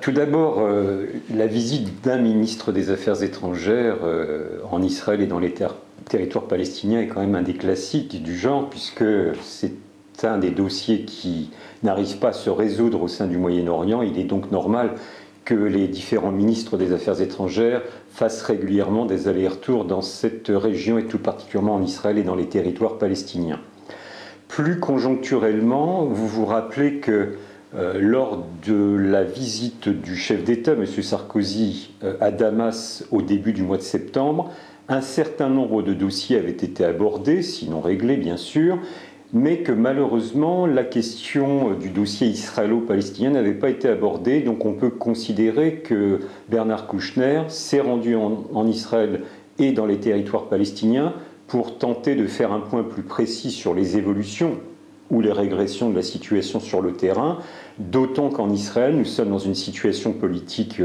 Tout d'abord, la visite d'un ministre des Affaires étrangères en Israël et dans les territoires palestiniens est quand même un des classiques du genre, puisque c'est un des dossiers qui n'arrive pas à se résoudre au sein du Moyen-Orient. Il est donc normal que les différents ministres des Affaires étrangères fassent régulièrement des allers-retours dans cette région, et tout particulièrement en Israël et dans les territoires palestiniens. Plus conjoncturellement, vous vous rappelez que lors de la visite du chef d'État, M. Sarkozy, à Damas au début du mois de septembre, un certain nombre de dossiers avaient été abordés, sinon réglés bien sûr, mais que malheureusement la question du dossier israélo-palestinien n'avait pas été abordée. Donc on peut considérer que Bernard Kouchner s'est rendu en Israël et dans les territoires palestiniens pour tenter de faire un point plus précis sur les évolutions ou les régressions de la situation sur le terrain, d'autant qu'en Israël, nous sommes dans une situation politique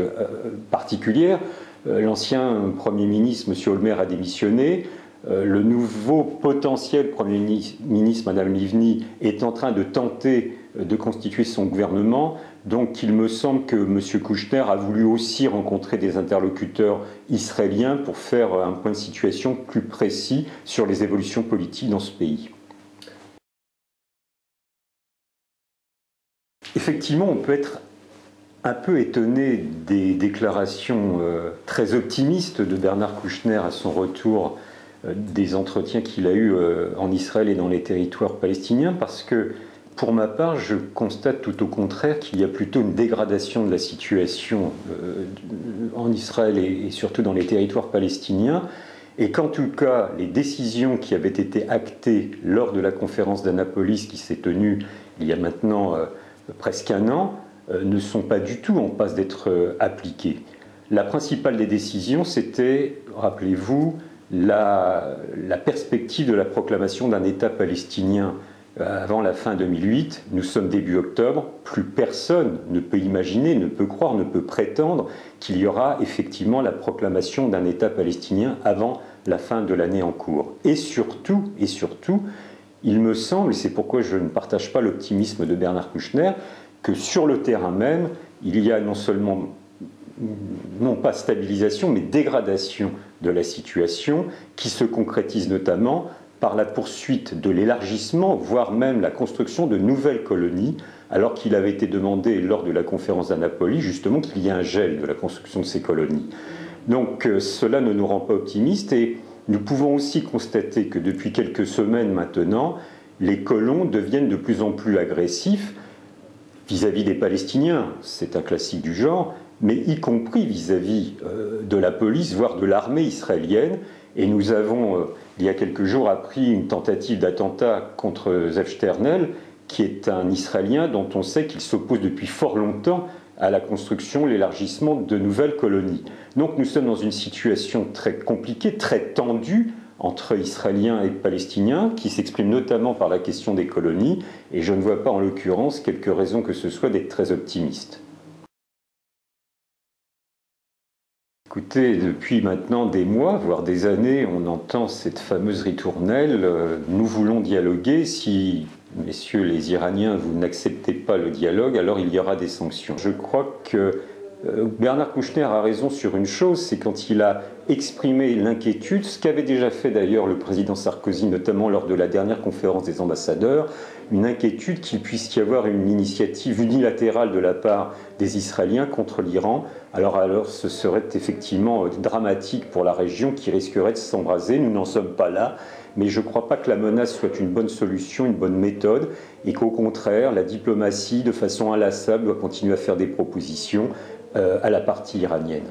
particulière. L'ancien Premier ministre, M. Olmer, a démissionné. Le nouveau potentiel Premier ministre, Mme Livni, est en train de tenter de constituer son gouvernement. Donc il me semble que M. Kouchner a voulu aussi rencontrer des interlocuteurs israéliens pour faire un point de situation plus précis sur les évolutions politiques dans ce pays. Effectivement, on peut être un peu étonné des déclarations très optimistes de Bernard Kouchner à son retour des entretiens qu'il a eus en Israël et dans les territoires palestiniens, parce que pour ma part, je constate tout au contraire qu'il y a plutôt une dégradation de la situation en Israël et surtout dans les territoires palestiniens, et qu'en tout cas, les décisions qui avaient été actées lors de la conférence d'Annapolis qui s'est tenue il y a maintenant presque un an, ne sont pas du tout en passe d'être appliquées. La principale des décisions, c'était, rappelez-vous, la perspective de la proclamation d'un État palestinien avant la fin 2008. Nous sommes début octobre, plus personne ne peut imaginer, ne peut croire, ne peut prétendre qu'il y aura effectivement la proclamation d'un État palestinien avant la fin de l'année en cours. Et surtout, il me semble, et c'est pourquoi je ne partage pas l'optimisme de Bernard Kouchner, que sur le terrain même, il y a non seulement, non pas stabilisation, mais dégradation de la situation, qui se concrétise notamment par la poursuite de l'élargissement, voire même la construction de nouvelles colonies, alors qu'il avait été demandé lors de la conférence d'Annapolis, justement, qu'il y ait un gel de la construction de ces colonies. Donc cela ne nous rend pas optimistes, et nous pouvons aussi constater que depuis quelques semaines maintenant, les colons deviennent de plus en plus agressifs vis-à-vis des Palestiniens, c'est un classique du genre, mais y compris vis-à-vis de la police, voire de l'armée israélienne. Et nous avons, il y a quelques jours, appris une tentative d'attentat contre Zev Sternel, qui est un Israélien dont on sait qu'il s'oppose depuis fort longtemps à la construction, l'élargissement de nouvelles colonies. Donc nous sommes dans une situation très compliquée, très tendue entre Israéliens et Palestiniens, qui s'exprime notamment par la question des colonies, et je ne vois pas en l'occurrence quelque raison que ce soit d'être très optimiste. Écoutez, depuis maintenant des mois, voire des années, on entend cette fameuse ritournelle « Nous voulons dialoguer, si, messieurs les Iraniens, vous n'acceptez pas le dialogue, alors il y aura des sanctions ». Je crois que Bernard Kouchner a raison sur une chose, c'est quand il a exprimé l'inquiétude, ce qu'avait déjà fait d'ailleurs le président Sarkozy, notamment lors de la dernière conférence des ambassadeurs, une inquiétude qu'il puisse y avoir une initiative unilatérale de la part des Israéliens contre l'Iran. Alors ce serait effectivement dramatique pour la région qui risquerait de s'embraser. Nous n'en sommes pas là, mais je ne crois pas que la menace soit une bonne solution, une bonne méthode, et qu'au contraire, la diplomatie, de façon inlassable, doit continuer à faire des propositions à la partie iranienne.